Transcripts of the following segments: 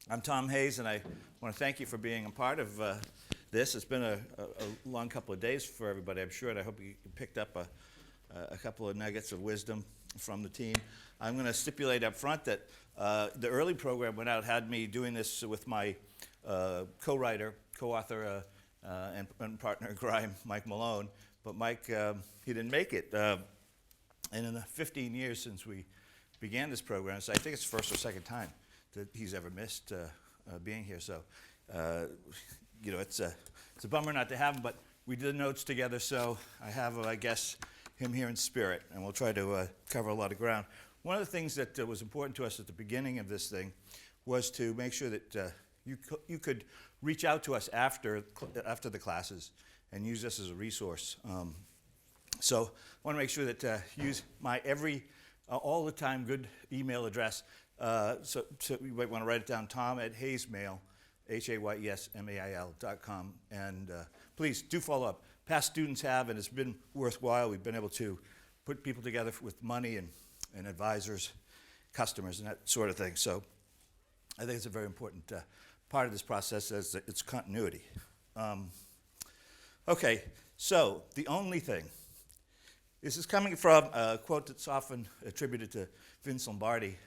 I'm Tom Hayes, and I want to thank you for being a part of this. It's been a long couple of days for everybody, I'm sure, and I hope you picked up a couple of nuggets of wisdom from the team. I'm going to stipulate up front that the early program went out, had me doing this with my co-writer, co-author, and partner in crime, Mike Malone. But Mike, he didn't make it. And in the 15 years since we began this program, so I think it's the first or second time that he's ever missed being here. So, it's a bummer not to have him, but we did notes together, so I have, I guess, him here in spirit, and we'll try to cover a lot of ground. One of the things that was important to us at the beginning of this thing was to make sure that you could reach out to us after the classes and use us as a resource. So I want to make sure that use my all the time good email address. So you might want to write it down, tom@hayesmail, HAYESMAIL.com. And please do follow up. Past students have, and it's been worthwhile. We've been able to put people together with money and advisors, customers, and that sort of thing. So I think it's a very important part of this process as its continuity. Okay, so the only thing. This is coming from a quote that's often attributed to Vince Lombardi,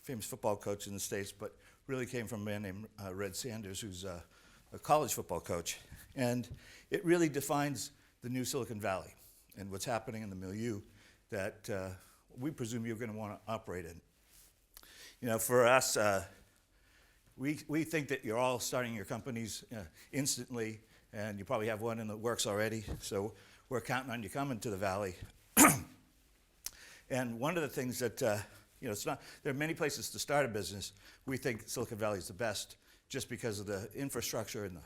famous football coach in the States, but really came from a man named Red Sanders, who's a college football coach. And it really defines the new Silicon Valley and what's happening in the milieu that we presume you're going to want to operate in. You know, for us, we think that you're all starting your companies instantly, and you probably have one in the works already. So we're counting on you coming to the Valley. And one of the things that, it's not, there are many places to start a business. We think Silicon Valley is the best just because of the infrastructure and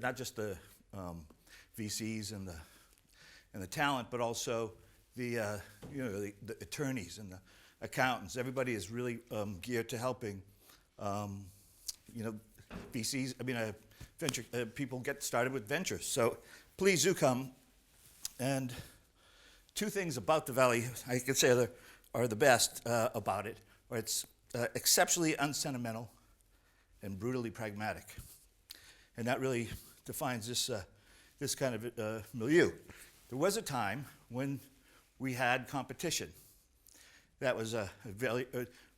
not just the VCs and the talent, but also the attorneys and the accountants. Everybody is really geared to helping, VCs, venture people get started with ventures. So please do come. And two things about the Valley I could say are the best about it. Or it's exceptionally unsentimental and brutally pragmatic. And that really defines this kind of milieu. There was a time when we had competition. That was a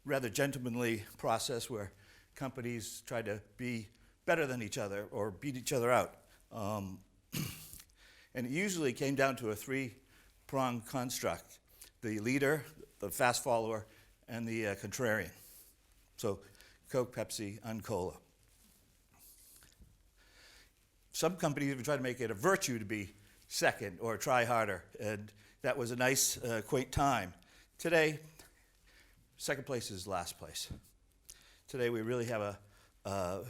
rather gentlemanly process where companies tried to be better than each other or beat each other out. And it usually came down to a three-pronged construct: the leader, the fast follower, and the contrarian. So Coke, Pepsi, and Cola. Some companies even try to make it a virtue to be second or try harder, and that was a nice, quaint time. Today, second place is last place. Today we really have a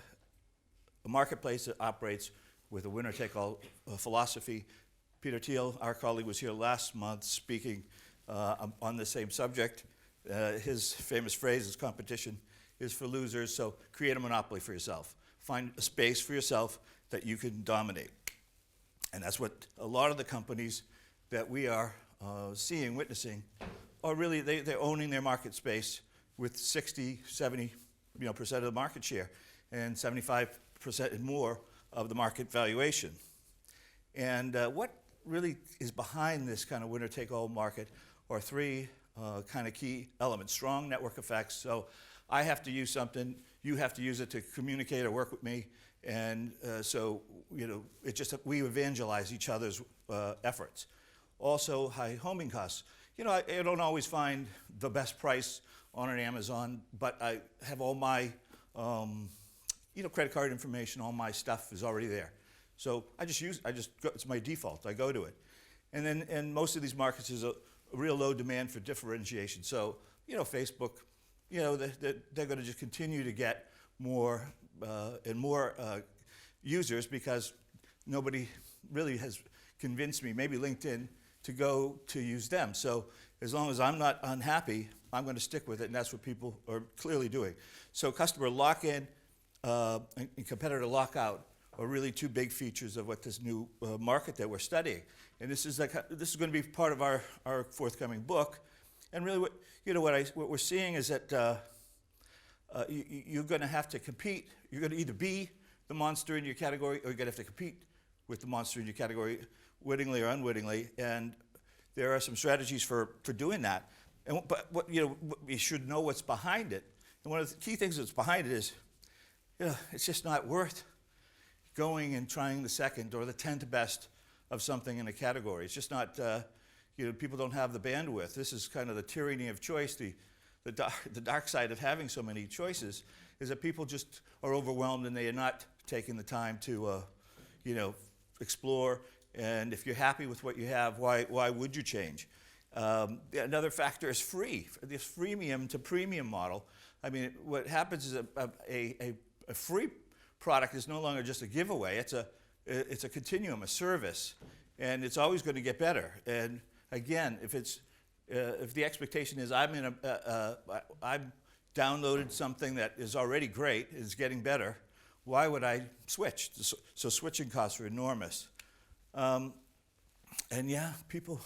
marketplace that operates with a winner-take-all philosophy. Peter Thiel, our colleague, was here last month speaking on the same subject. His famous phrase is, competition is for losers, so create a monopoly for yourself. Find a space for yourself that you can dominate. And that's what a lot of the companies that we are witnessing, are really, they're owning their market space with 60, 70% of the market share and 75% and more of the market valuation. And what really is behind this kind of winner-take-all market are three kind of key elements: strong network effects. So I have to use something, you have to use it to communicate or work with me, and it's just we evangelize each other's efforts. Also, high homing costs. I don't always find the best price on an Amazon, but I have all my credit card information, all my stuff is already there. So it's my default. I go to it. And then in most of these markets, there's a real low demand for differentiation. So, Facebook, they're going to just continue to get more and more users because nobody really has convinced me, maybe LinkedIn, to go to use them. So as long as I'm not unhappy, I'm going to stick with it, and that's what people are clearly doing. So customer lock-in and competitor lockout are really two big features of what this new market that we're studying. And this is going to be part of our forthcoming book. And really, what we're seeing is that you're going to have to compete. You're going to either be the monster in your category, or you're going to have to compete with the monster in your category, wittingly or unwittingly. And there are some strategies for doing that. But you should know what's behind it. And one of the key things that's behind it is, it's just not worth going and trying the second or the 10th best of something in a category. It's just not, people don't have the bandwidth. This is kind of the tyranny of choice. The dark side of having so many choices is that people just are overwhelmed and they are not taking the time to, explore. And if you're happy with what you have, why would you change? Another factor is free. This freemium to premium model. I mean, what happens is a free product is no longer just a giveaway. It's a continuum, a service, and it's always going to get better. And again, if the expectation is I've downloaded something that is already great, is getting better, why would I switch? So switching costs are enormous. And yeah, people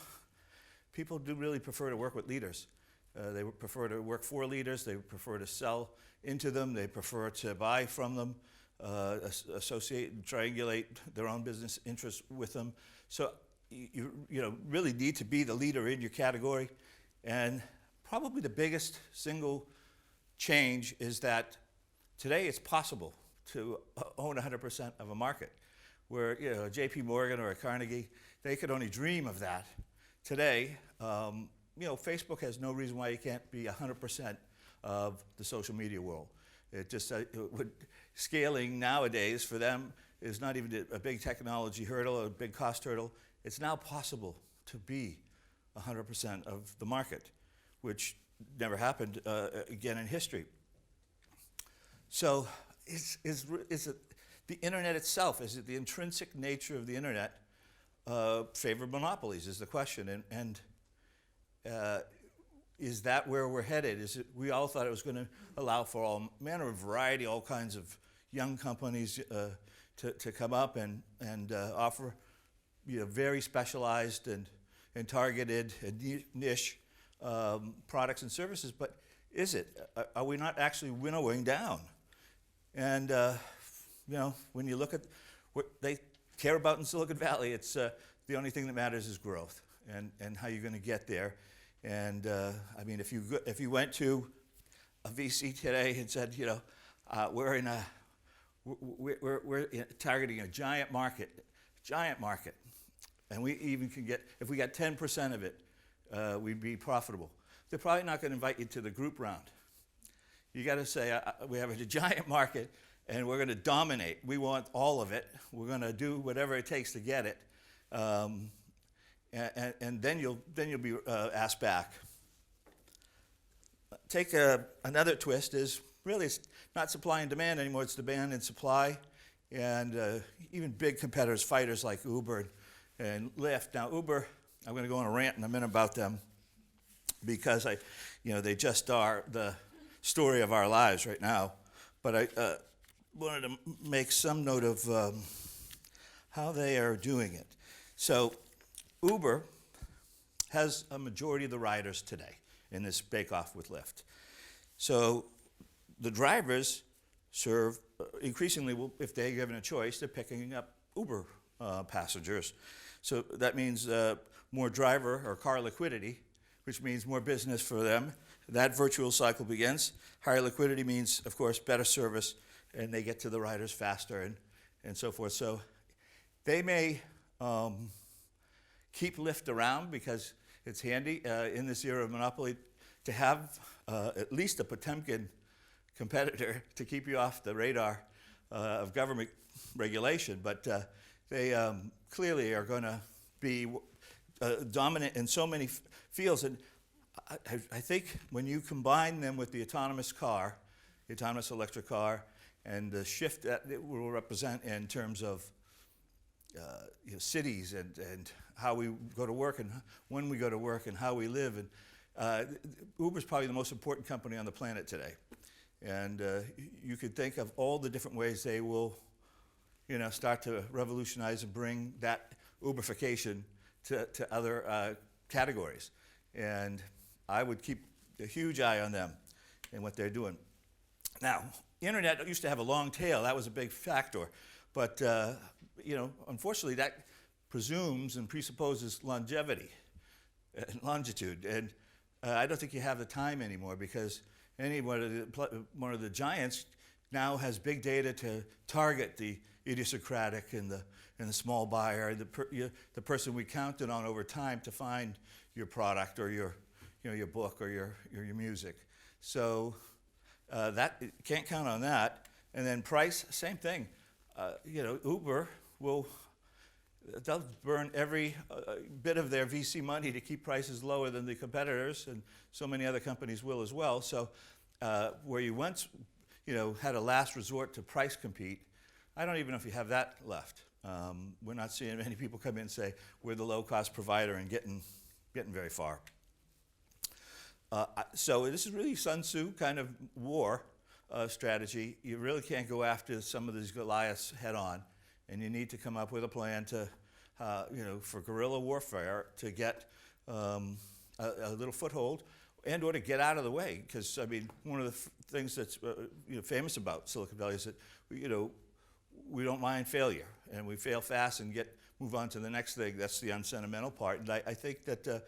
do really prefer to work with leaders. They prefer to work for leaders. They prefer to sell into them. They prefer to buy from them, associate and triangulate their own business interests with them. So you really need to be the leader in your category. And probably the biggest single change is that today it's possible to own 100% of a market. Where a J.P. Morgan or a Carnegie, they could only dream of that. Today, Facebook has no reason why you can't be 100% of the social media world. Scaling nowadays for them is not even a big technology hurdle or a big cost hurdle. It's now possible to be 100% of the market, which never happened again in history. So is it the internet itself? Is it the intrinsic nature of the internet favor monopolies is the question. And is that where we're headed? We all thought it was going to allow for all manner of variety, all kinds of young companies to come up and offer very specialized and targeted and niche products and services. But is it? Are we not actually winnowing down? And when you look at what they care about in Silicon Valley, it's the only thing that matters is growth and how you're going to get there. And if you went to a VC today and said, we're targeting a giant market, and we even can get, if we got 10% of it, we'd be profitable. They're probably not going to invite you to the group round. You got to say, we have a giant market, and we're going to dominate. We want all of it. We're going to do whatever it takes to get it, and then you'll be asked back. Take another twist is really it's not supply and demand anymore. It's demand and supply, and even big competitors, fighters like Uber and Lyft. Now Uber, I'm going to go on a rant in a minute about them because they just are the story of our lives right now. But I wanted to make some note of how they are doing it. So Uber has a majority of the riders today in this bake-off with Lyft. So the drivers serve, increasingly, if they're given a choice, they're picking up Uber passengers. So that means more driver or car liquidity, which means more business for them. That virtual cycle begins. Higher liquidity means, of course, better service, and they get to the riders faster and so forth. So they may keep Lyft around because it's handy in this era of monopoly to have at least a Potemkin competitor to keep you off the radar of government regulation. But they clearly are going to be dominant in so many fields. And I think when you combine them with the autonomous car, the autonomous electric car, and the shift that it will represent in terms of cities and how we go to work and when we go to work and how we live. And Uber's probably the most important company on the planet today. And you could think of all the different ways they will, start to revolutionize and bring that Uberification to other categories. And I would keep a huge eye on them and what they're doing. Now, the internet used to have a long tail. That was a big factor. But, unfortunately, that presumes and presupposes longevity and longitude. And I don't think you have the time anymore, because one of the giants now has big data to target the idiosyncratic and the small buyer, the person we counted on over time to find your product or your book or your music. So that can't count on that. And then price, same thing. Uber they'll burn every bit of their VC money to keep prices lower than the competitors, and so many other companies will as well. So where you once had a last resort to price compete, I don't even know if you have that left. We're not seeing many people come in and say we're the low-cost provider and getting very far. So this is really Sun Tzu kind of war strategy. You really can't go after some of these Goliaths head on, and you need to come up with a plan to, for guerrilla warfare to get a little foothold and or to get out of the way. Because, one of the things that's famous about Silicon Valley is that, we don't mind failure, and we fail fast and move on to the next thing. That's the unsentimental part. And I think that,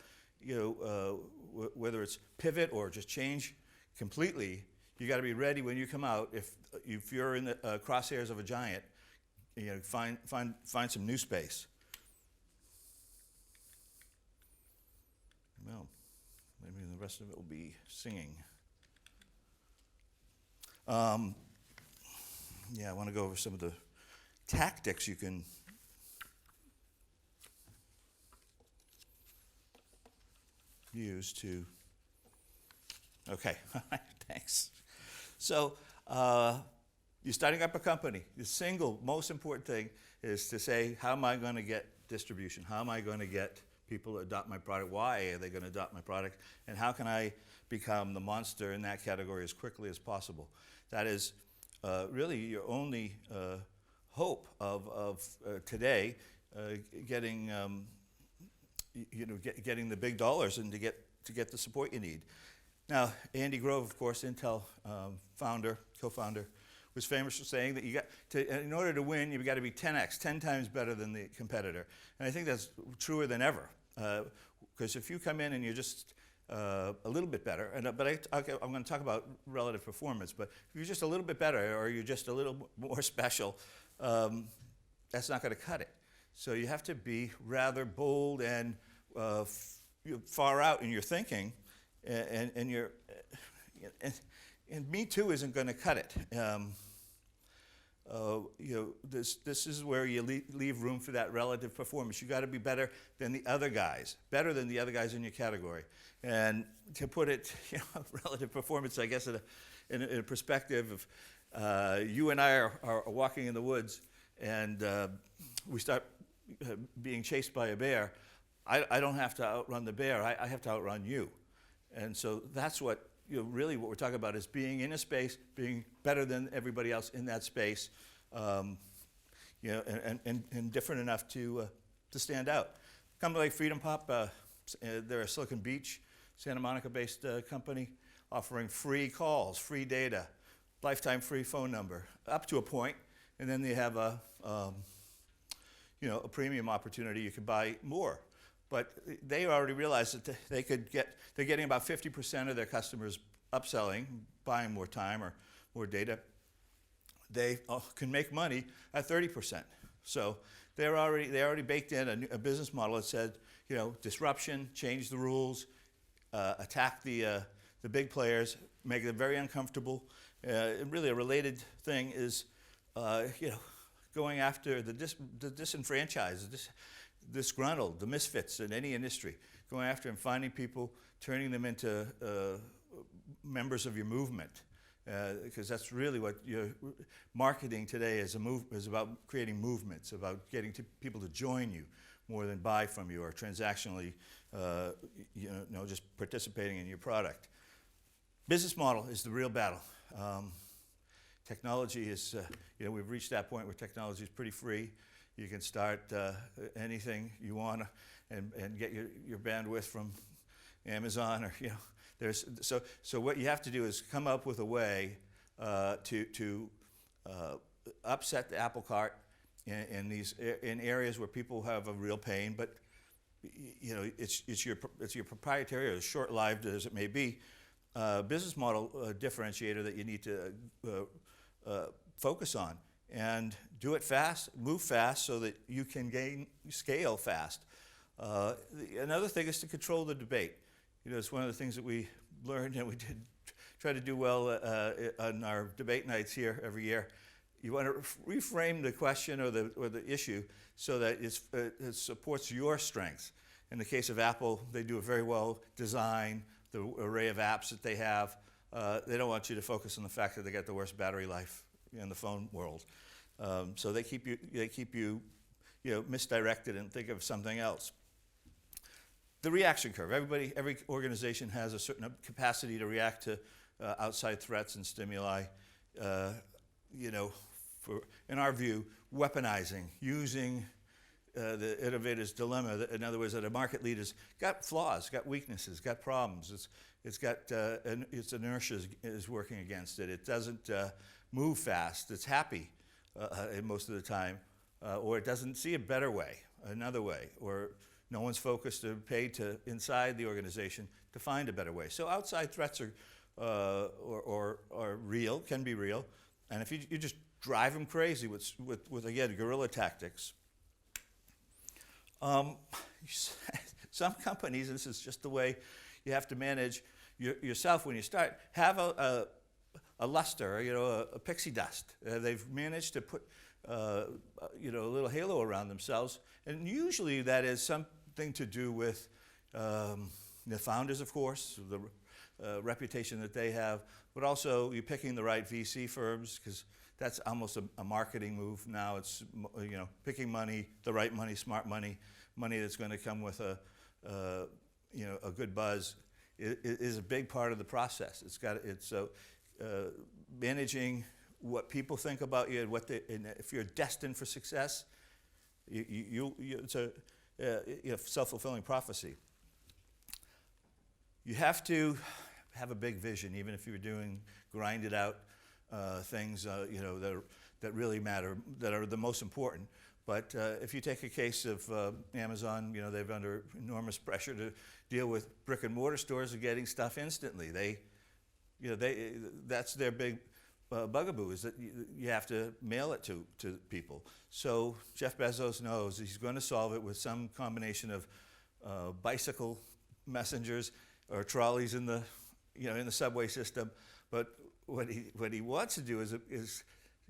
whether it's pivot or just change completely, you got to be ready when you come out. If you're in the crosshairs of a giant, find some new space. Well, maybe the rest of it will be singing. I want to go over some of the tactics you can use to. Okay, thanks. So, you're starting up a company. The single most important thing is to say, how am I going to get distribution? How am I going to get people to adopt my product? Why are they going to adopt my product? And how can I become the monster in that category as quickly as possible? That is really your only hope of today, getting getting the big dollars and to get the support you need. Now, Andy Grove, of course, Intel co-founder, was famous for saying that in order to win, you've got to be 10 times better than the competitor. And I think that's truer than ever. Because if you come in and you're just a little bit better, I'm going to talk about relative performance, but if you're just a little bit better or you're just a little more special, that's not going to cut it. So you have to be rather bold and far out in your thinking, and Me Too isn't going to cut it. This is where you leave room for that relative performance. You got to be better than the other guys in your category. And to put it, relative performance, I guess, in a perspective of you and I are walking in the woods, and we start being chased by a bear. I don't have to outrun the bear. I have to outrun you. And so that's what. Really what we're talking about is being in a space, being better than everybody else in that space, and different enough to stand out. A company like Freedom Pop, they're a Silicon Beach, Santa Monica-based company, offering free calls, free data, lifetime free phone number, up to a point, and then they have a premium opportunity. You can buy more. But they already realized that they're getting about 50% of their customers upselling, buying more time or more data. They can make money at 30%. So they already baked in a business model that said, disruption, change the rules, attack the big players, make them very uncomfortable. And really a related thing is, going after the disenfranchised, disgruntled, the misfits in any industry, going after and finding people, turning them into members of your movement, because that's really what your marketing today is about, creating movements, about getting people to join you more than buy from you or transactionally, just participating in your product. Business model is the real battle. Technology is, we've reached that point where technology is pretty free. You can start anything you want and get your bandwidth from Amazon or so what you have to do is come up with a way to upset the apple cart in areas where people have a real pain, but you know it's your proprietary or short-lived as it may be business model differentiator that you need to focus on and do it fast, move fast so that you can gain scale fast. Another thing is to control the debate. You know, it's one of the things that we learned and we did try to do well on our debate nights here every year. You want to reframe the question or the issue so that it supports your strengths. In the case of Apple, they do a very well design, the array of apps that they have. They don't want you to focus on the fact that they got the worst battery life in the phone world. So they keep you misdirected and think of something else. The reaction curve. Every organization has a certain capacity to react to outside threats and stimuli. In our view, weaponizing, using the innovator's dilemma. In other words, that a market leader's got flaws, got weaknesses, got problems. Its inertia is working against it. It doesn't move fast. It's happy most of the time, or it doesn't see a better way, another way, or no one's focused or paid to inside the organization to find a better way. So outside threats are real, can be real, and if you just drive them crazy with again guerrilla tactics. Some companies, and this is just the way you have to manage yourself when you start, have a luster, a pixie dust. They've managed to put a little halo around themselves, and usually that is something to do with the founders, of course, the reputation that they have, but also you picking the right VC firms, because that's almost a marketing move now. It's picking money, the right money, smart money that's going to come with a good buzz is a big part of the process. It's managing what people think about you and if you're destined for success, it's a self-fulfilling prophecy. You have to have a big vision, even if you're doing grinded out things that really matter, that are the most important. But if you take a case of Amazon, they're under enormous pressure to deal with brick and mortar stores and getting stuff instantly. That's their big bugaboo, is that you have to mail it to people. So Jeff Bezos knows he's going to solve it with some combination of bicycle messengers or trolleys in the subway system. But what he wants to do is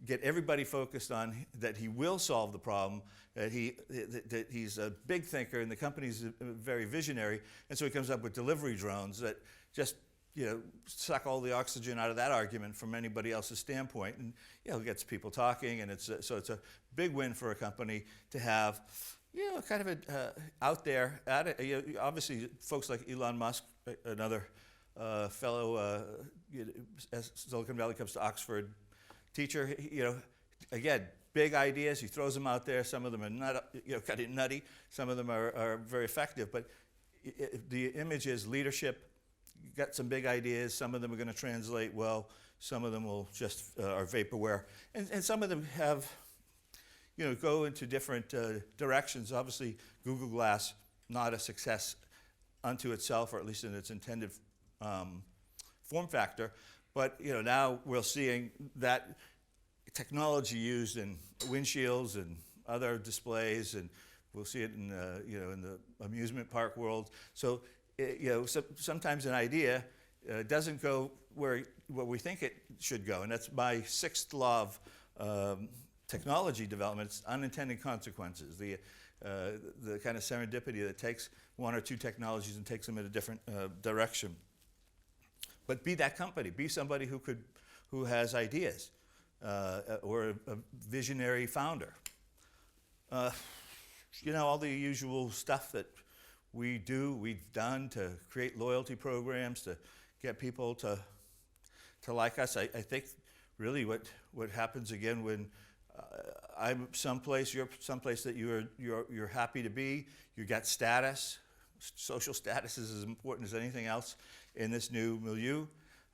get everybody focused on that he will solve the problem, that he's a big thinker and the company's very visionary, and so he comes up with delivery drones that just suck all the oxygen out of that argument from anybody else's standpoint, and it gets people talking, and it's a big win for a company to have kind of a out there at it. Obviously, folks like Elon Musk, another fellow as Silicon Valley comes to Oxford teacher, again, big ideas. He throws them out there. Some of them are kind of nutty. Some of them are very effective. But the image is leadership. You got some big ideas. Some of them are going to translate well. Some of them will just are vaporware. And some of them have, go into different directions. Obviously, Google Glass, not a success unto itself, or at least in its intended form factor. But now we're seeing that technology used in windshields and other displays, and we'll see it in the amusement park world. So sometimes an idea doesn't go where we think it should go, and that's my sixth law of technology development. It's unintended consequences. The kind of serendipity that takes one or two technologies and takes them in a different direction. But be that company. Be somebody who has ideas, or a visionary founder. All the usual stuff that we've done to create loyalty programs to get people to like us. I think really what happens again when I'm someplace, you're someplace that you're happy to be. You got status. Social status is as important as anything else in this new milieu.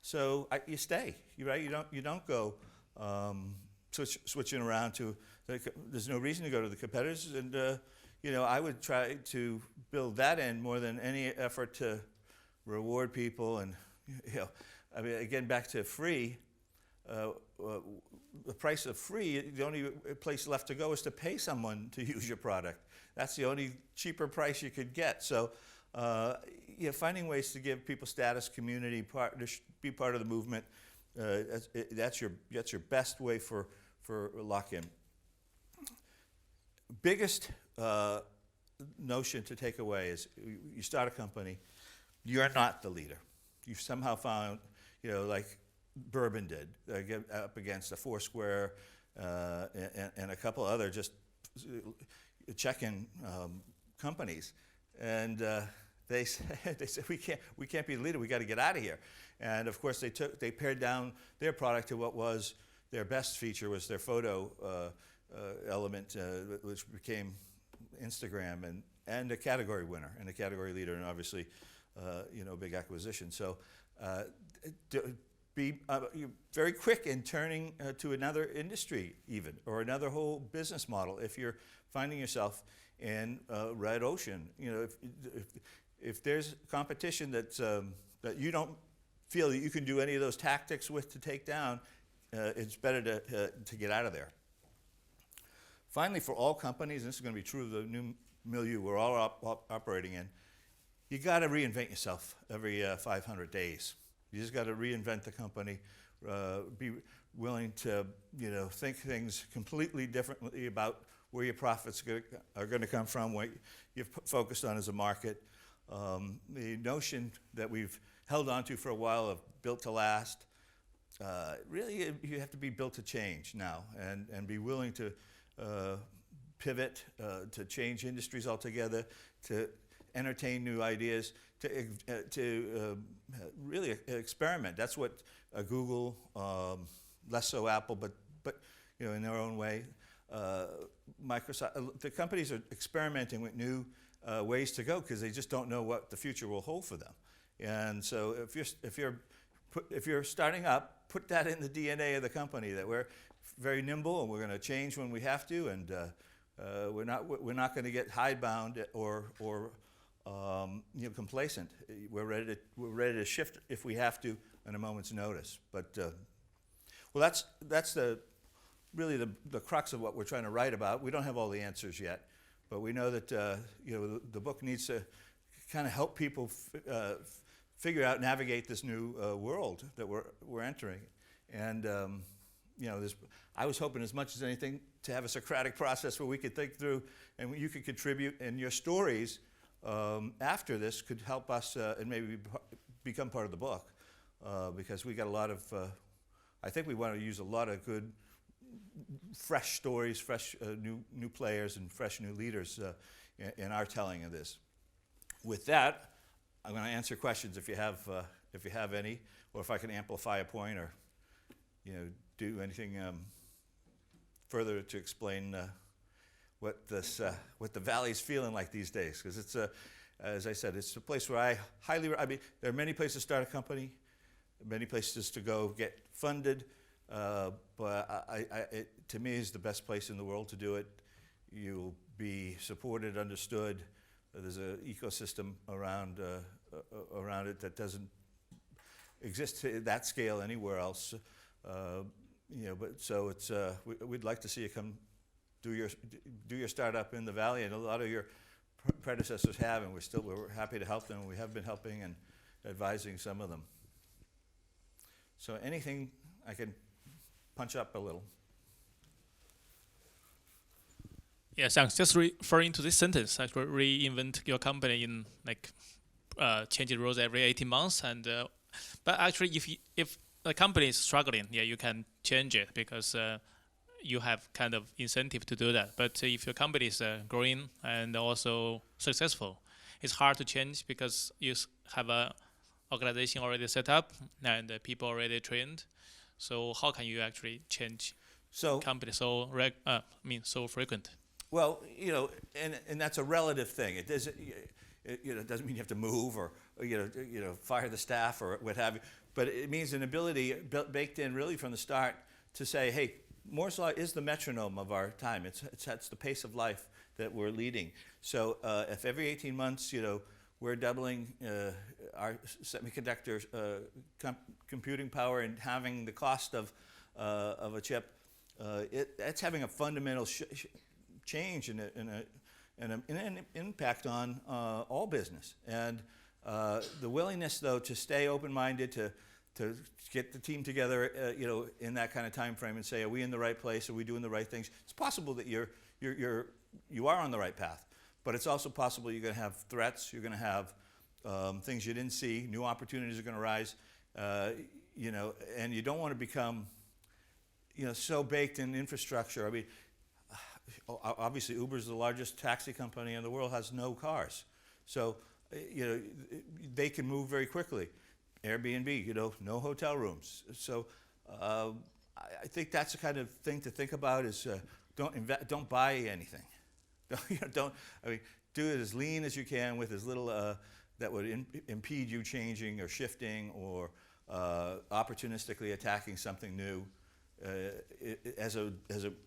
So you stay, right? You don't go switching around to. There's no reason to go to the competitors, and I would try to build that in more than any effort to reward people. And again, back to free. The price of free, the only place left to go is to pay someone to use your product. That's the only cheaper price you could get. So, finding ways to give people status, community, be part of the movement, that's your best way for lock-in. Biggest notion to take away is you start a company, you're not the leader. You've somehow found, like Bourbon did, up against a Foursquare and a couple other just check-in companies, and they said we can't be the leader. We got to get out of here. And of course they pared down their product to what was their best feature was their photo element, which became Instagram and a category winner and a category leader, and obviously big acquisition. So. Be very quick in turning to another industry even, or another whole business model if you're finding yourself in red ocean. If there's competition that you don't feel that you can do any of those tactics with to take down, it's better to get out of there. Finally, for all companies, and this is going to be true of the new milieu we're all operating in, you got to reinvent yourself every 500 days. You just got to reinvent the company, be willing to, think things completely differently about where your profits are going to come from, what you've focused on as a market. The notion that we've held on to for a while of built to last, really you have to be built to change now and be willing to pivot, to change industries altogether, to entertain new ideas, to really experiment. That's what Google, less so Apple, but in their own way. Microsoft, the companies are experimenting with new ways to go because they just don't know what the future will hold for them. And so if you're starting up, put that in the DNA of the company that we're very nimble and we're going to change when we have to, and we're not going to get hidebound or complacent. We're ready to shift if we have to at a moment's notice. But that's really the crux of what we're trying to write about. We don't have all the answers yet, but we know that the book needs to kind of help people figure out, navigate this new world that we're entering. And I was hoping as much as anything to have a Socratic process where we could think through and you could contribute, and your stories after this could help us and maybe become part of the book, because we got a lot of, I think we want to use a lot of good, fresh stories, fresh new players and fresh new leaders in our telling of this. With that, I'm going to answer questions if you have any, or if I can amplify a point or do anything further to explain what the valley's feeling like these days, because it's as I said, it's a place where I mean, there are many places to start a company, many places to go get funded, but to me is the best place in the world to do it. You'll be supported, understood. There's an ecosystem around it that doesn't exist to that scale anywhere else. But so it's we'd like to see you come do your startup in the Valley, and a lot of your predecessors have, and we're happy to help them. We have been helping and advising some of them. So anything I can punch up a little. Yeah, thanks. Just referring to this sentence, actually reinvent your company in changing roles every 18 months, and but actually if the company is struggling, yeah, you can change it because you have kind of incentive to do that. But if your company is growing and also successful, it's hard to change because you have a organization already set up and people already trained. So how can you actually change company so frequent? Well, and that's a relative thing. It doesn't mean you have to move or fire the staff or what have you. but it means an ability baked in really from the start to say, hey, Moore's Law is the metronome of our time. It's the pace of life that we're leading. So if every 18 months, we're doubling our semiconductor computing power and having the cost of a chip, that's having a fundamental change and an impact on all business. And the willingness, though, to stay open-minded, to get the team together, in that kind of time frame and say, are we in the right place? Are we doing the right things? It's possible that you are on the right path, but it's also possible you're going to have threats. You're going to have things you didn't see. New opportunities are going to rise, and you don't want to become, so baked in infrastructure. I mean, obviously, Uber is the largest taxi company in the world, has no cars, so they can move very quickly. Airbnb, no hotel rooms. So I think that's the kind of thing to think about is don't buy anything. Do it as lean as you can with as little that would impede you changing or shifting or opportunistically attacking something new as a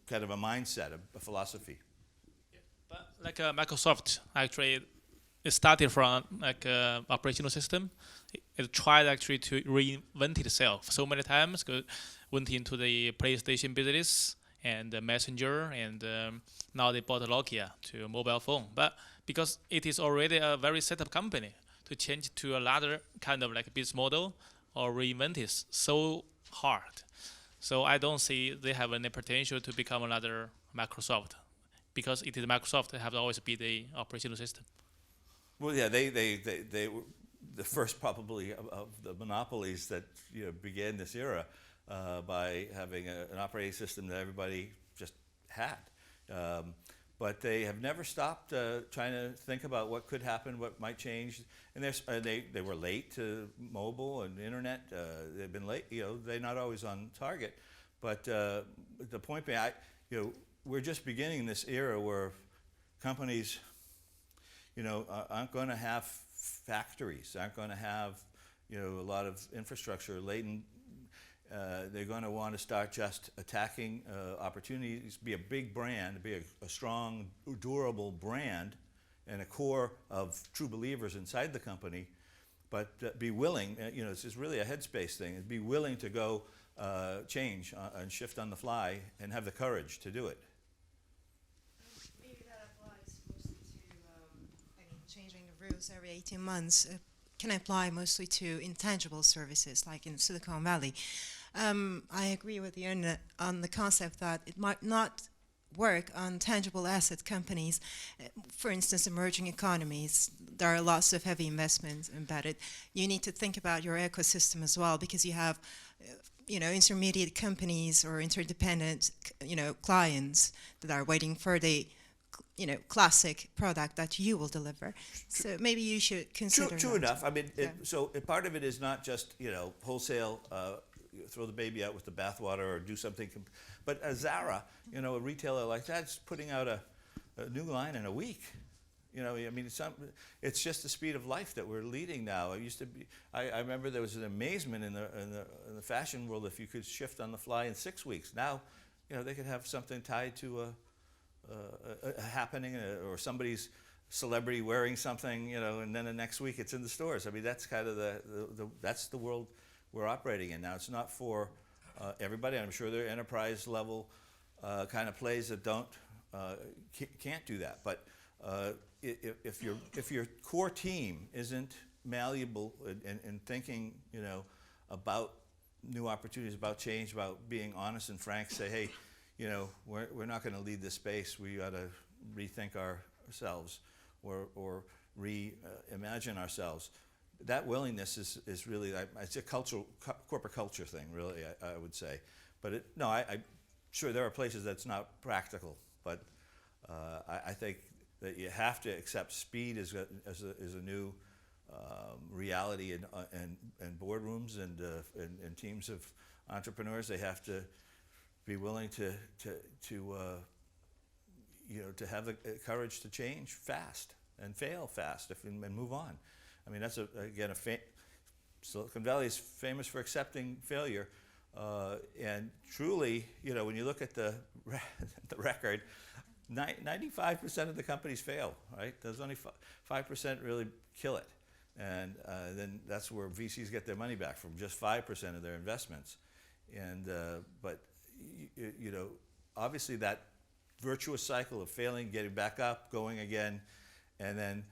kind of a mindset, a philosophy. Yeah. But like Microsoft actually. It started from like operational system. It tried actually to reinvent itself so many times. Went into the PlayStation business and the Messenger, and now they bought Nokia to a mobile phone. But because it is already a very set up company, to change to another kind of like business model or reinvent is so hard. So I don't see they have any potential to become another Microsoft, because it is Microsoft that have always been the operational system. Well, yeah, they were the first probably of the monopolies that began this era by having an operating system that everybody just had. But they have never stopped trying to think about what could happen, what might change. And they were late to mobile and internet. They've been late. They're not always on target. But the point being, we're just beginning this era where companies aren't going to have factories, aren't going to have, a lot of infrastructure laden. They're going to want to start just attacking opportunities, be a big brand, be a strong, durable brand, and a core of true believers inside the company, but be willing, this is really a headspace thing, and be willing to go change and shift on the fly and have the courage to do it. Changing the rules every 18 months can apply mostly to intangible services, like in Silicon Valley. I agree with you on the concept that it might not work on tangible asset companies. For instance, emerging economies, there are lots of heavy investments embedded. You need to think about your ecosystem as well, because you have intermediate companies or interdependent clients that are waiting for the classic product that you will deliver. So maybe you should consider True that. enough. I mean, so part of it is not just, wholesale, throw the baby out with the bathwater or do something. But Zara, a retailer like that, is putting out a new line in a week. It's just the speed of life that we're leading now. It used to be. I remember there was an amazement in the fashion world if you could shift on the fly in 6 weeks. Now, they could have something tied to a happening or somebody's celebrity wearing something, and then the next week it's in the stores. I mean, that's kind of that's the world we're operating in now. It's not for everybody. I'm sure there are enterprise level kind of plays that can't do that. But if your core team isn't malleable in thinking, about new opportunities, about change, about being honest and frank, say, hey, we're not going to lead this space. We got to rethink ourselves or reimagine ourselves. That willingness is really, it's a corporate culture thing, really, I would say. But I'm sure there are places that's not practical. But I think that you have to accept speed as a new reality in boardrooms and teams of entrepreneurs. They have to be willing to have the courage to change fast and fail fast and move on. I mean, that's Silicon Valley is famous for accepting failure. And truly, when you look at the record, 95% of the companies fail, right? There's only 5% really kill it. And then that's where VCs get their money back from, just 5% of their investments. And but obviously that virtuous cycle of failing, getting back up, going again, and then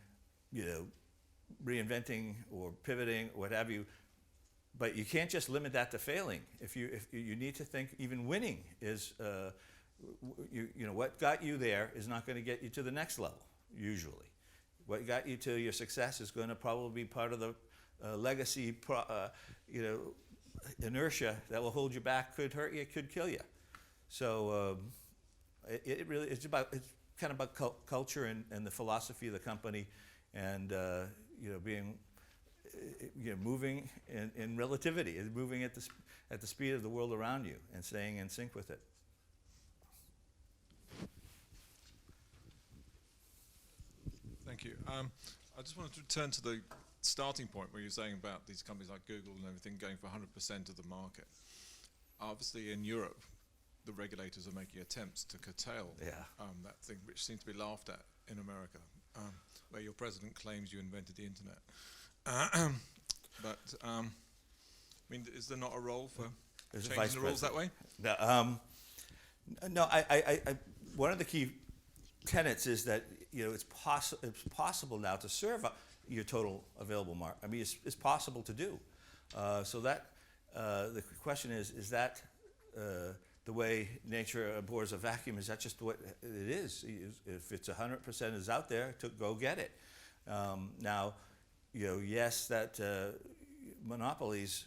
reinventing or pivoting, what have you. But you can't just limit that to failing. If you need to think even winning is what got you there is not going to get you to the next level usually. What got you to your success is going to probably be part of the legacy, inertia that will hold you back, could hurt you, could kill you. So it really it's kind of about culture and the philosophy of the company, and being moving in relativity, moving at the speed of the world around you, and staying in sync with it. Thank you. I just wanted to return to the starting point where you're saying about these companies like Google and everything going for 100% of the market. Obviously, in Europe, the regulators are making attempts to curtail that thing, which seems to be laughed at in America, where your president claims you invented the internet. But I mean, is there not a role for changing the rules that way? No, I one of the key tenets is that it's possible now to serve your total available market. I mean, it's possible to do. So that the question is that the way nature abhors a vacuum? Is that just what it is? If it's 100% is out there, to go get it. Now, yes, that monopolies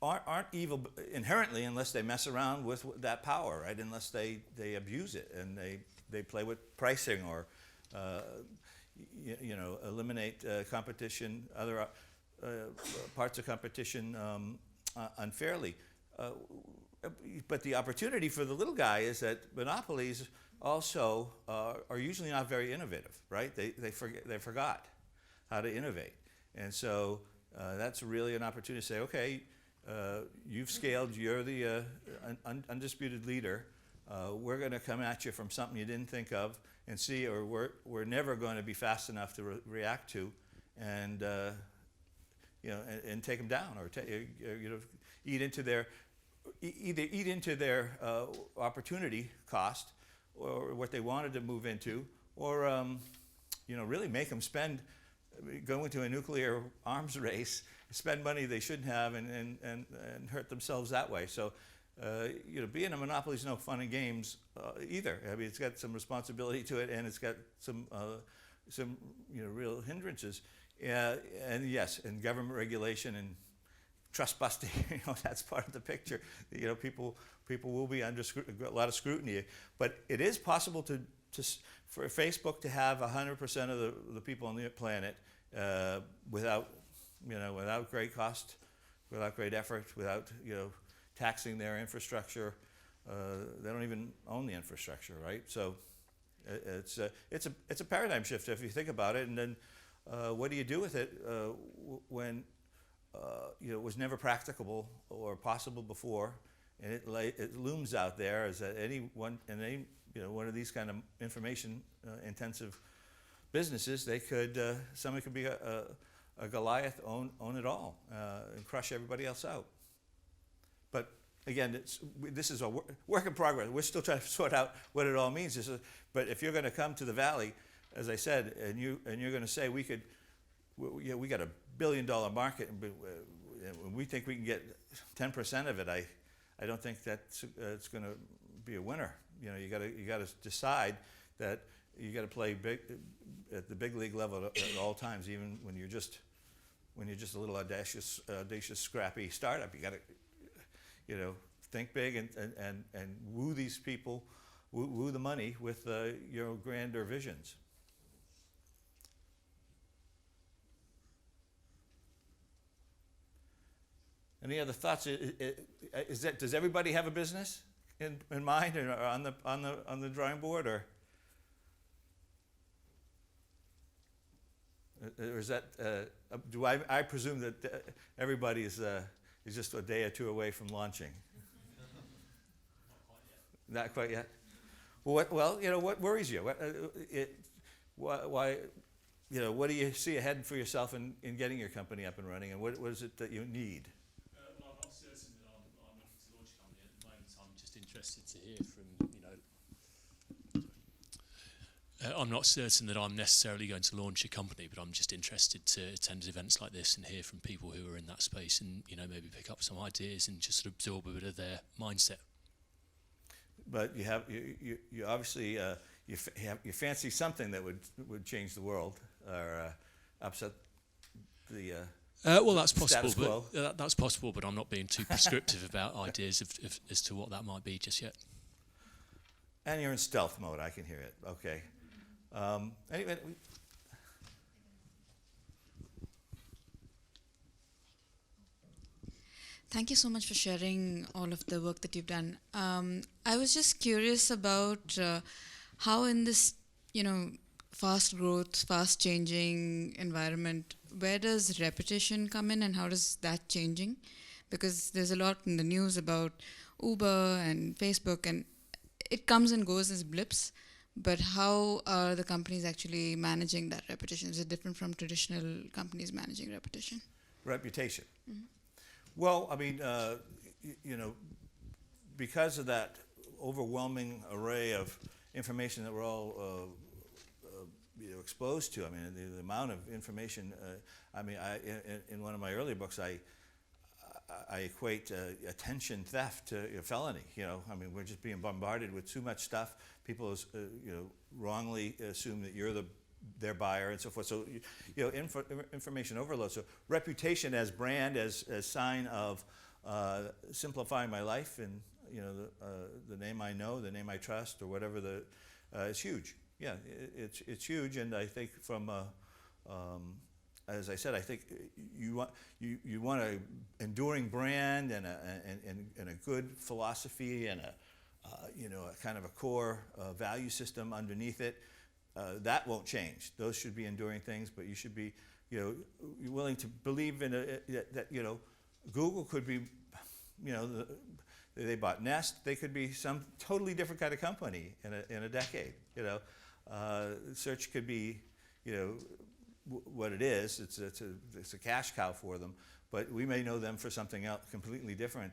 aren't evil inherently unless they mess around with that power, right? Unless they abuse it and they play with pricing or eliminate competition, other parts of competition unfairly. But the opportunity for the little guy is that monopolies also are usually not very innovative, right? They forgot how to innovate, and so that's really an opportunity to say, okay, you've scaled, you're the undisputed leader. We're going to come at you from something you didn't think of and see, or we're never going to be fast enough to react to, and and take them down, or eat into their opportunity cost, or what they wanted to move into, or really make them go into a nuclear arms race, spend money they shouldn't have, and hurt themselves that way. So being a monopoly is no fun and games either. I mean, it's got some responsibility to it, and it's got some real hindrances. And yes, and government regulation and trust busting, that's part of the picture. People will be under a lot of scrutiny, but it is possible for Facebook to have 100% of the people on the planet without great cost, without great effort, without taxing their infrastructure. They don't even own the infrastructure, right? So it's a paradigm shift if you think about it. And then what do you do with it when it was never practicable or possible before, and it looms out there as one of these kind of information intensive businesses. Somebody could be a Goliath, own it all, and crush everybody else out. But again, this is a work in progress. We're still trying to sort out what it all means. But if you're going to come to the Valley, as I said, and you're going to say we got $1 billion market, and we think we can get 10% of it, I don't think that's it's going to be a winner. You got to decide that you got to play big at the big league level at all times, even when you're just a little audacious, scrappy startup. You got to think big and woo these people, woo the money with your grander visions. Any other thoughts? Does everybody have a business in mind, or on the drawing board, or or is that, I presume that everybody is just a day or two away from launching? Not quite yet. Well, what worries you? Why, what do you see ahead for yourself in getting your company up and running, and what is it that you need? Well, I'm not certain that I'm looking to launch a company at the moment. I'm just interested to hear from, I'm not certain that I'm necessarily going to launch a company, but I'm just interested to attend events like this and hear from people who are in that space and, maybe pick up some ideas and just sort of absorb a bit of their mindset. But you obviously you fancy something that would change the world or upset the well, that's possible. status quo. But that's possible, but I'm not being too prescriptive about ideas as to what that might be just yet. And you're in stealth mode. I can hear it. Okay. Anyway. Thank you so much for sharing all of the work that you've done. I was just curious about how in this, fast growth, fast changing environment, where does repetition come in and how is that changing? Because there's a lot in the news about Uber and Facebook, and it comes and goes as blips, but how are the companies actually managing that repetition? Is it different from traditional companies managing repetition? Reputation. Mm-hmm. Well, I mean, because of that overwhelming array of information that we're all exposed to. I mean, the amount of information. In one of my earlier books, I equate attention theft to felony. I mean, we're just being bombarded with too much stuff. People, wrongly assume that you're their buyer and so forth. So, information overload. So, reputation as brand, as sign of simplifying my life, and the name I know, the name I trust, or whatever is huge. Yeah, it's huge, and I think from as I said, I think you want an enduring brand and a good philosophy and a kind of a core value system underneath it. That won't change. Those should be enduring things, but you should be, you're willing to believe in that Google could be, they bought Nest. They could be some totally different kind of company in a decade. Search could be, what it is. It's a cash cow for them, but we may know them for something else completely different.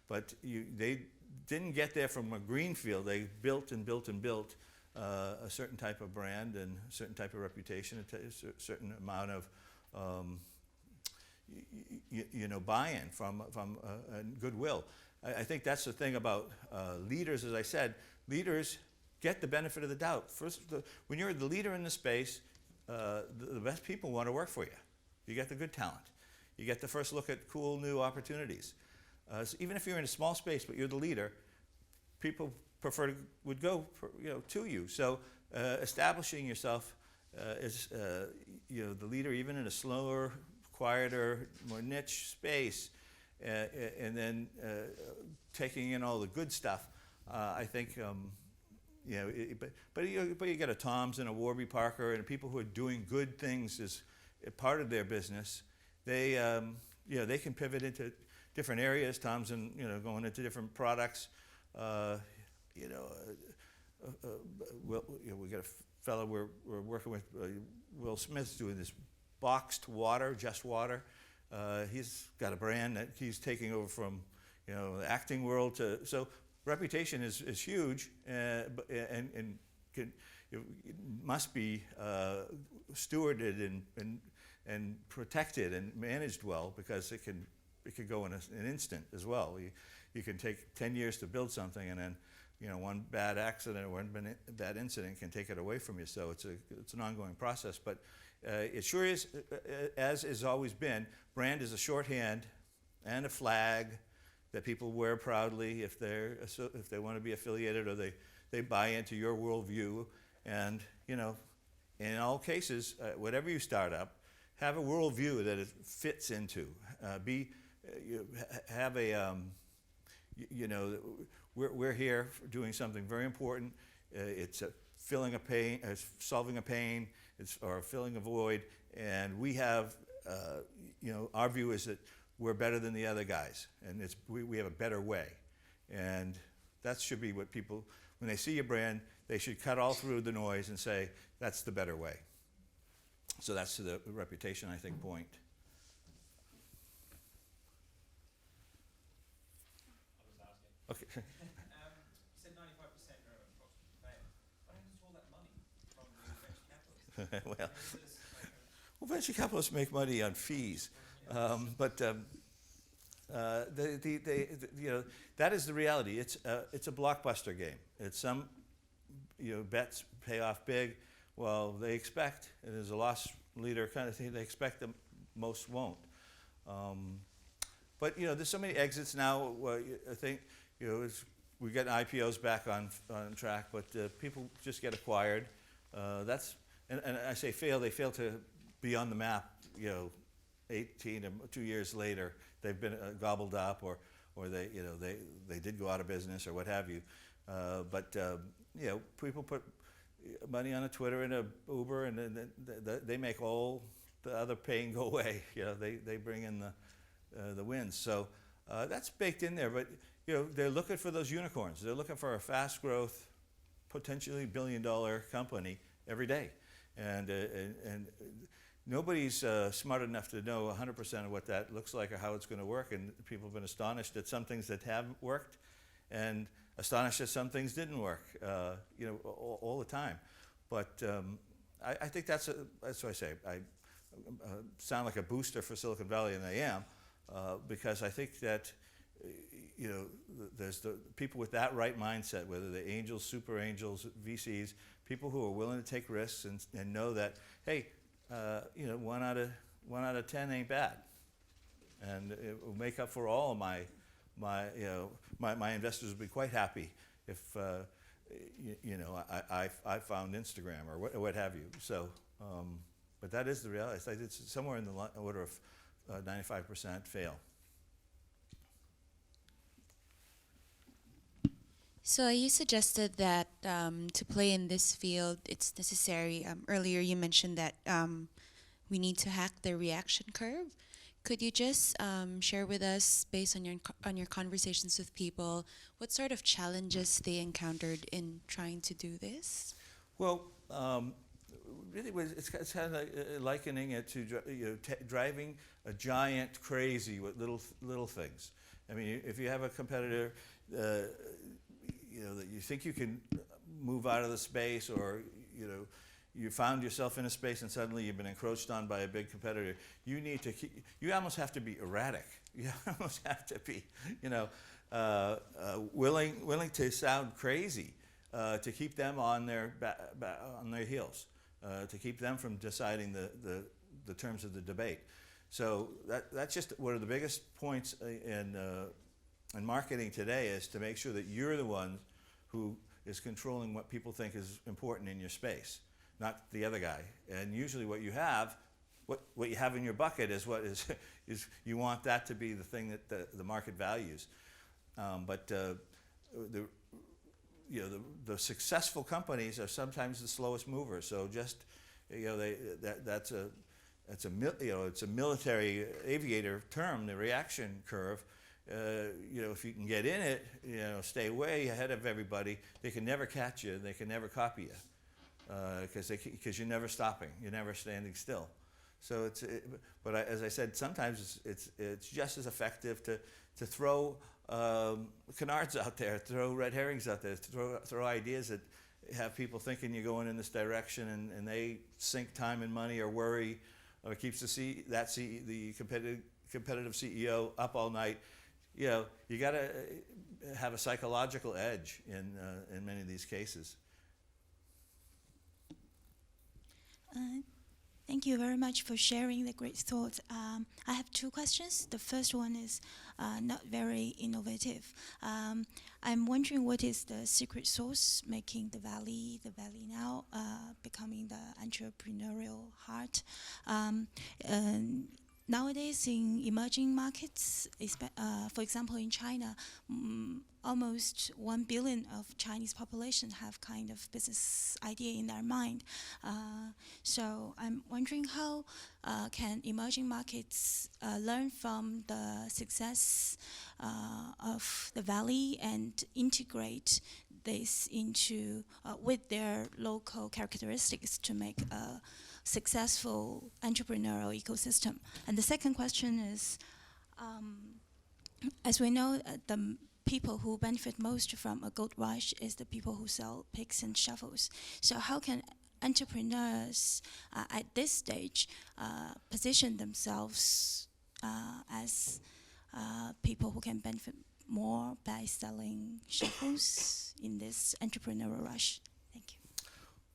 But they didn't get there from a greenfield. They built and built and built a certain type of brand and a certain type of reputation, a certain amount of buy-in from goodwill. I think that's the thing about leaders. As I said, leaders get the benefit of the doubt. First, when you're the leader in the space, the best people want to work for you. You get the good talent. You get the first look at cool new opportunities. So even if you're in a small space, but you're the leader, people would go to you. So establishing yourself as the leader, even in a slower, quieter, more niche space, and then taking in all the good stuff. I think but you get a Tom's and a Warby Parker and people who are doing good things as part of their business. They can pivot into different areas. Tom's and going into different products. We got a fellow we're working with, Will Smith's doing this boxed water, just water. He's got a brand that he's taking over from the acting world so reputation is huge, and it must be stewarded and protected and managed well, because it could go in an instant as well. You can take 10 years to build something, and then one bad accident or one bad incident can take it away from you. So it's an ongoing process. But it sure is, as has always been, brand is a shorthand and a flag that people wear proudly if they want to be affiliated, or they buy into your worldview. And in all cases, whatever you start up, have a worldview that it fits into. Have a we're here doing something very important. It's filling a pain, solving a pain. or filling a void, and we have, our view is that we're better than the other guys, and we have a better way. And that should be what people, when they see your brand, they should cut all through the noise and say, that's the better way. So that's the reputation, I think, point. Okay. You said 95% are approximately fail. What happens to all that money from the venture capitalists? Well, venture capitalists make money on fees, but that is the reality. It's a blockbuster game. It's some bets pay off big. Well, they expect, and there's a loss leader kind of thing. They expect that most won't. But there's so many exits now. I think we get IPOs back on track, but people just get acquired. And I say fail. They fail to be on the map. 18 or 2 years later, they've been gobbled up, or they did go out of business or what have you. But people put money on a Twitter and a Uber, and then they make all the other pain go away. They bring in the wins. So that's baked in there. But they're looking for those unicorns. They're looking for a fast growth, potentially $1 billion company every day, and nobody's smart enough to know 100% of what that looks like or how it's going to work. And people have been astonished at some things that have worked, and astonished that some things didn't work, all the time. But I think that's what I say. I sound like a booster for Silicon Valley, and I am, because I think that there's the people with that right mindset, whether they're angels, super angels, VCs, people who are willing to take risks and know that, hey, 1 out of 10 ain't bad, and it will make up for all of my investors will be quite happy if I found Instagram or what have you. So, but that is the reality. It's somewhere in the order of 95% fail. So you suggested that to play in this field, it's necessary. Earlier you mentioned that we need to hack the reaction curve. Could you just share with us, based on your conversations with people, what sort of challenges they encountered in trying to do this? Well, really, it's kind of likening it to driving a giant crazy with little things. I mean, if you have a competitor, that you think you can move out of the space, or you found yourself in a space and suddenly you've been encroached on by a big competitor, you almost have to be erratic. You almost have to be, willing to sound crazy, to keep them on their heels, to keep them from deciding the terms of the debate. So that's just one of the biggest points in marketing today, is to make sure that you're the one who is controlling what people think is important in your space, not the other guy. And usually what you have in your bucket is what is you want that to be the thing that the market values. But the successful companies are sometimes the slowest movers. So just it's a military aviator term, the reaction curve. If you can get in it, stay way ahead of everybody. They can never catch you. They can never copy you, because you're never stopping. You're never standing still. So but as I said, sometimes it's just as effective to throw canards out there, throw red herrings out there, throw ideas that have people thinking you're going in this direction, and they sink time and money, or worry, or keeps the competitive CEO up all night. You got to have a psychological edge in many of these cases. Thank you very much for sharing the great thoughts. I have two questions. The first one is not very innovative. I'm wondering, what is the secret sauce making the Valley now, becoming the entrepreneurial heart? nowadays in emerging markets, for example in China, almost 1 billion of Chinese population have kind of business idea in their mind. So I'm wondering how can emerging markets learn from the success of the Valley and integrate this into with their local characteristics to make a successful entrepreneurial ecosystem. And the second question is, as we know, the people who benefit most from a gold rush is the people who sell picks and shovels. So how can entrepreneurs at this stage position themselves as people who can benefit more by selling shovels in this entrepreneurial rush? Thank you.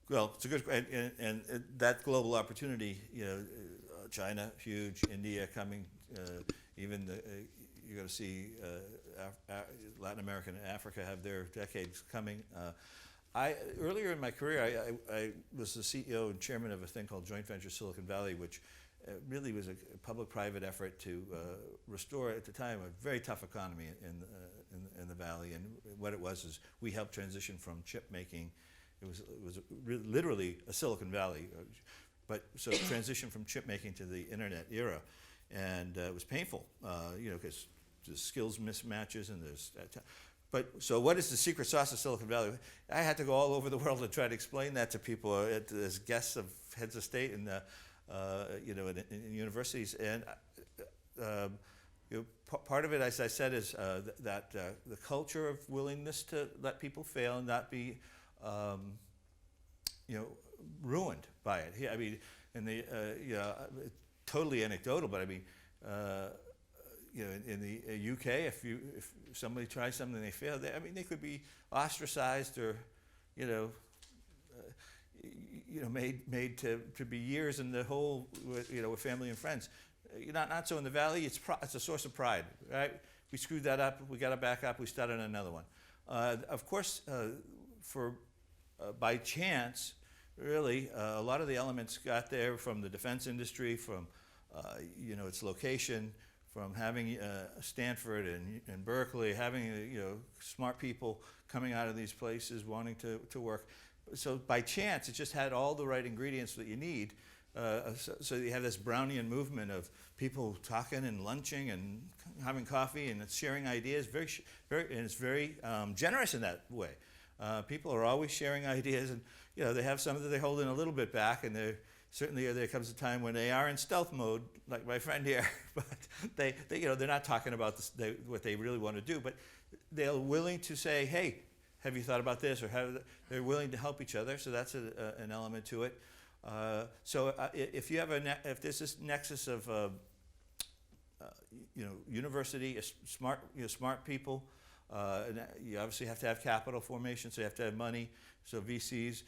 Well, it's a good, and that global opportunity, China, huge, India coming, even you're going to see Latin America and Africa have their decades coming. Earlier in my career, I was the CEO and chairman of a thing called Joint Venture Silicon Valley, which really was a public-private effort to restore, at the time, a very tough economy in the Valley. And what it was is we helped transition from chip making. It was literally a Silicon Valley, but so transition from chip making to the internet era, and it was painful, because the skills mismatches and there's. But so what is the secret sauce of Silicon Valley? I had to go all over the world to try to explain that to people as guests of heads of state and in universities. And part of it, as I said, is that the culture of willingness to let people fail and not be ruined by it. I mean, totally anecdotal, but I mean, in the UK, if somebody tries something and they fail, they could be ostracized or, made to be years in the hole, with family and friends. Not so in the Valley. It's a source of pride, right? We screwed that up. We got to back up. We started another one. Of course, by chance, really, a lot of the elements got there from the defense industry, from its location, from having Stanford and Berkeley, having smart people coming out of these places wanting to work. So by chance, it just had all the right ingredients that you need. So you have this Brownian movement of people talking and lunching and having coffee and sharing ideas. And it's very generous in that way. People are always sharing ideas, and they have some that they hold in a little bit back, and certainly there comes a time when they are in stealth mode, like my friend here. But they're not talking about what they really want to do, but they're willing to say, "Hey, have you thought about this?" Or they're willing to help each other. So that's an element to it. If you have if there's this nexus of university, smart people, you obviously have to have capital formation, so you have to have money, so VCs.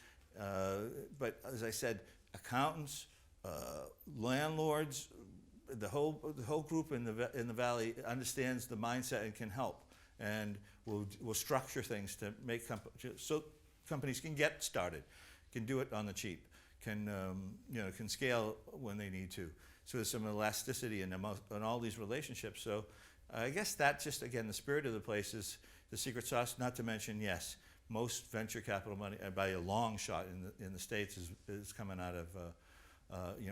But as I said, accountants, landlords, the whole group in the Valley understands the mindset and can help, and will structure things to make so companies can get started, can do it on the cheap, can scale when they need to. So there's some elasticity in all these relationships. So I guess that's just, again, the spirit of the place is the secret sauce. Not to mention, yes, most venture capital money, by a long shot in the States, is coming out of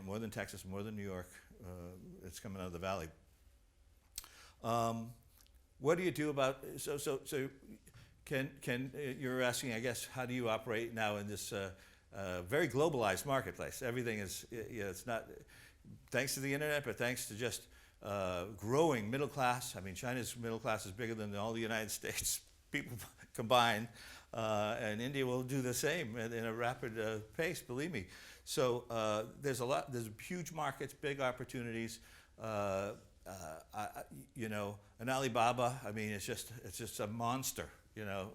more than Texas, more than New York. It's coming out of the Valley. What do you do about so? Can you're asking, I guess, how do you operate now in this very globalized marketplace? Everything is, it's not thanks to the internet, but thanks to just growing middle class. I mean, China's middle class is bigger than all the United States people combined, and India will do the same in a rapid pace. Believe me. So there's huge markets, big opportunities. An Alibaba. I mean, it's just a monster.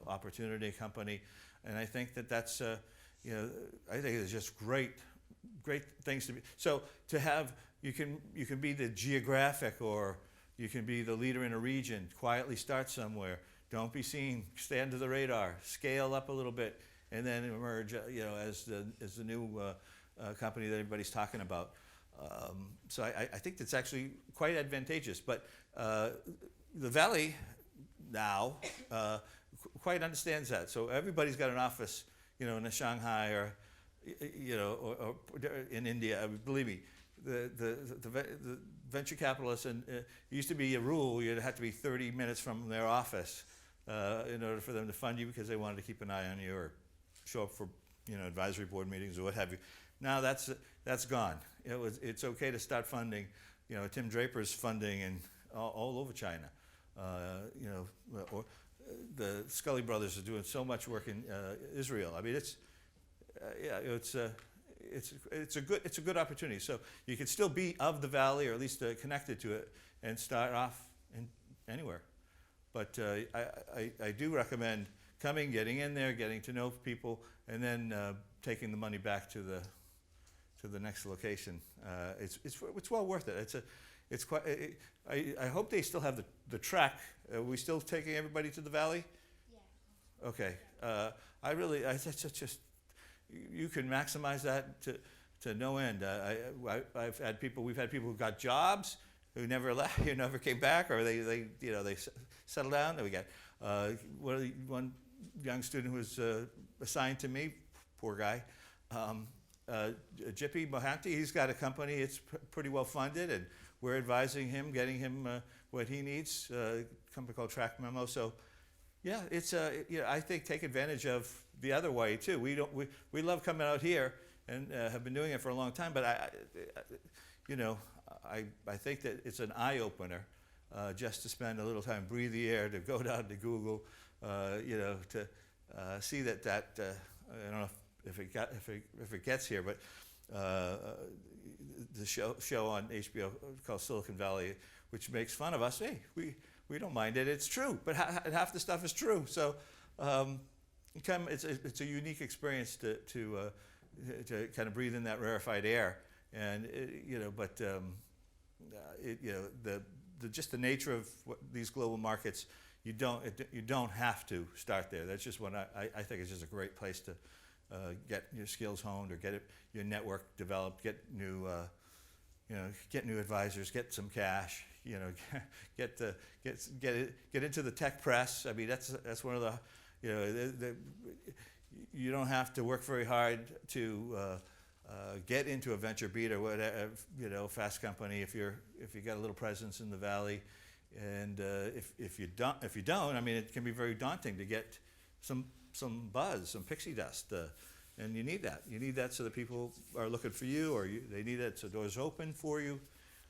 Opportunity company, and I think that's I think it's just great things to be. So to have you can be the geographic, or you can be the leader in a region. Quietly start somewhere. Don't be seen. Stay under the radar. Scale up a little bit, and then emerge. As the new company that everybody's talking about. So I think that's actually quite advantageous. But the Valley now quite understands that. So everybody's got an office, in Shanghai or in India. Believe me, the venture capitalists, and it used to be a rule you'd have to be 30 minutes from their office in order for them to fund you, because they wanted to keep an eye on you or show up for advisory board meetings or what have you. Now that's gone. It's okay to start funding. Tim Draper's funding in all over China. Or the Scully brothers are doing so much work in Israel. I mean, it's a good opportunity. So you can still be of the Valley, or at least connected to it, and start off anywhere. But I do recommend coming, getting in there, getting to know people, and then taking the money back to the next location. It's well worth it. It's quite. I hope they still have the track. Are we still taking everybody to the Valley? Yeah. Okay. It's just you can maximize that to no end. We've had people who got jobs who never left, who never came back, or they settled down. We got one young student who was assigned to me, poor guy. Jippy Mohanty, he's got a company. It's pretty well funded, and we're advising him, getting him what he needs. A company called Track Memo. So, yeah, it's I think take advantage of the other way too. We love coming out here and have been doing it for a long time. But I think that it's an eye opener just to spend a little time, breathe the air, to go down to Google, to see that I don't know if it gets here, but the show on HBO called Silicon Valley, which makes fun of us. Hey, we don't mind it. It's true, but half the stuff is true. So it's a unique experience to kind of breathe in that rarefied air, and just the nature of these global markets. You don't have to start there. That's just what I think is just a great place to get your skills honed, or get your network developed, get new advisors, get some cash, get into the tech press. I mean, that's one of the you don't have to work very hard to get into a venture beat or whatever, fast company if you got a little presence in the Valley. And if you don't, I mean, it can be very daunting to get some buzz, some pixie dust, and you need that. You need that so that people are looking for you, or they need that so doors open for you.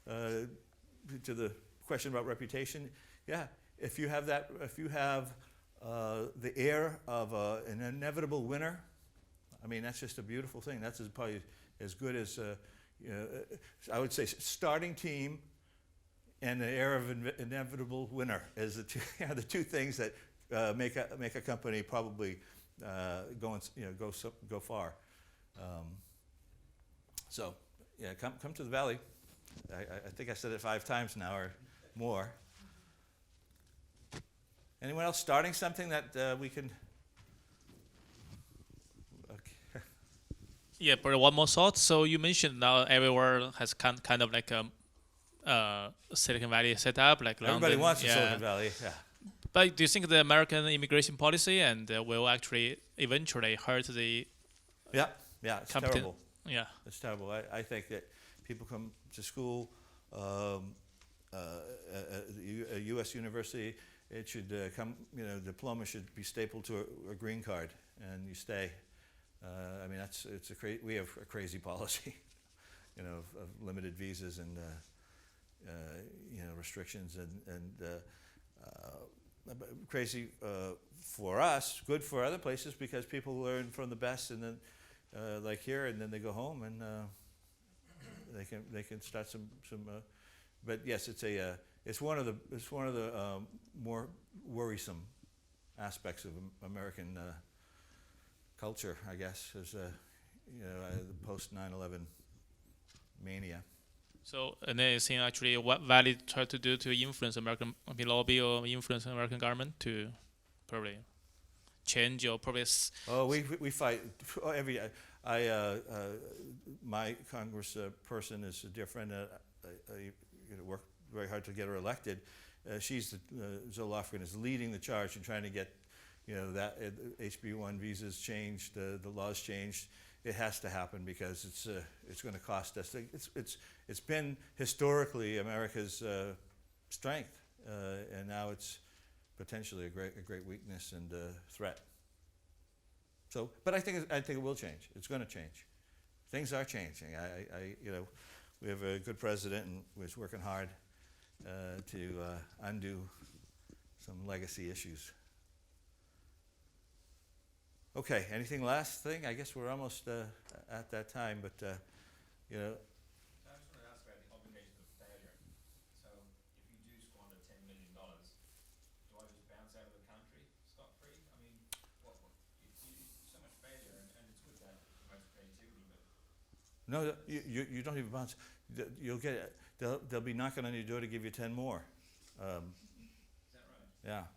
To the question about reputation, yeah, if you have the air of an inevitable winner, I mean, that's just a beautiful thing. That's probably as good as I would say starting team and the air of inevitable winner is the two things that make a company probably go far. So yeah, come to the Valley. I think I said it 5 times now or more. Anyone else starting something that we can? Okay. Yeah, but one more thought. So you mentioned now everywhere has kind of like a Silicon Valley setup, like everybody London. wants a Silicon Valley. Yeah. But do you think the American immigration policy will actually eventually hurt the? Yeah, it's terrible. Yeah, it's terrible. I think that people come to school, a U.S. university. It should diploma should be stapled to a green card, and you stay. I mean, we have a crazy policy, of limited visas and restrictions and crazy for us, good for other places because people learn from the best, and then like here, and then they go home and they can start some. But yes, it's one of the more worrisome aspects of American culture, I guess, is the post 9/11 mania. So anything actually what Valley tried to do to influence American lobby or influence American government to probably change or probably? Oh, we fight every. My congressperson is different. I worked very hard to get her elected. Zoe Lofgren is leading the charge in trying to get, that HB1 visas changed, the laws changed. It has to happen because it's going to cost us. It's been historically America's strength, and now it's potentially a great weakness and threat. So, but I think it will change. It's going to change. Things are changing. We have a good president and was working hard to undo some legacy issues. Okay, anything last thing? I guess we're almost at that time, but I just want to ask about the obligation of failure. So if you do squander $10 million, do I just bounce out of the country scot-free? I mean, so much failure, and it's good that promotes creativity, but... no, you don't even bounce. You'll get. They'll be knocking on your door to give you 10 more. Is that right? Yeah.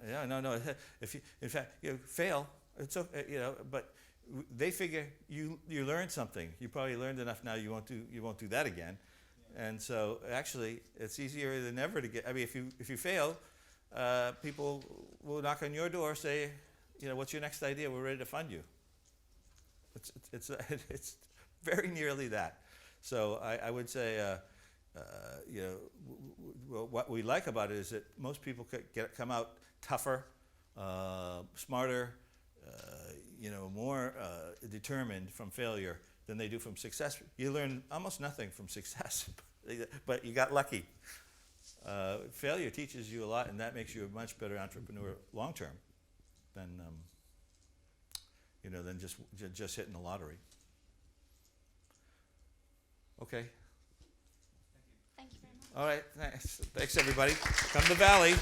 Yeah, no. If you, in fact, fail, it's okay, but they figure you learned something. You probably learned enough now. You won't do that again. Yeah. And so actually, it's easier than ever to get. I mean, if you fail, people will knock on your door, say, what's your next idea? We're ready to fund you. It's very nearly that. So I would say, what we like about it is that most people come out tougher, smarter, more determined from failure than they do from success. You learn almost nothing from success, but you got lucky. Failure teaches you a lot, and that makes you a much better entrepreneur long term than than just hitting the lottery. Okay. Thank you very much. All right. Thanks everybody. Come to the Valley.